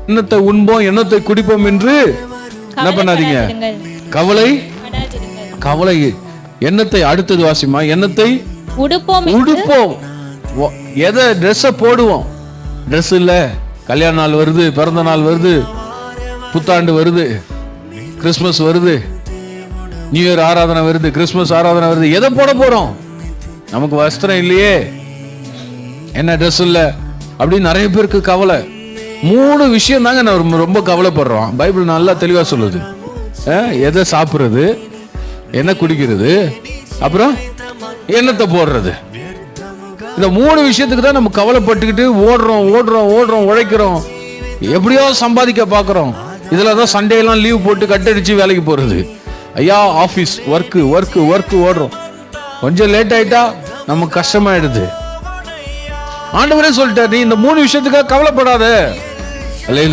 எண்ணத்தை உண்போம், எண்ணத்தை குடிப்போம் என்று என்ன பண்ணாதீங்க, கவலை கவலை. எண்ணத்தை அடுத்தது வாசிமா, எண்ணத்தை உடுப்போம். எதை ட்ரெஸ்ஸை போடுவோம், ட்ரெஸ் இல்லை, கல்யாண நாள் வருது, பிறந்த நாள் வருது, புத்தாண்டு வருது, கிறிஸ்மஸ் வருது, நியூ இயர் ஆராதனை வருது, கிறிஸ்மஸ் ஆராதனை வருது, எதை போட போறோம்? நமக்கு வஸ்திரம் இல்லையே, என்ன ட்ரெஸ் இல்லை அப்படின்னு நிறைய பேருக்கு கவலை. 3 விஷயம் தாங்க நான் ரொம்ப கவலைப்படுறோம். பைபிள் நல்லா தெளிவா சொல்லுது. எதை சாப்பிட்றது, என்ன குடிக்கிறது, அப்புறம் எண்ணத்தை போடுறது. இந்த 3 விஷயத்துக்கு தான் நம்ம கவலைப்பட்டுக்கிட்டு ஓடுறோம் ஓடுறோம் ஓடுறோம், உழைக்கிறோம், எப்படியோ சம்பாதிக்க பார்க்குறோம். இதில் தான் சண்டேலாம் லீவ் போட்டு கட்டடிச்சு வேலைக்கு போகிறது. ஐயா ஆஃபீஸ் ஒர்க்கு ஒர்க்கு ஒர்க்கு ஓடுறோம். கொஞ்சம் லேட் ஆயிட்டா நமக்கு கஷ்டமாயிடுது. ஆண்டவரே சொல்லிட்டாரு, நீ இந்த 3 விஷயத்துக்காக கவலைப்படாத.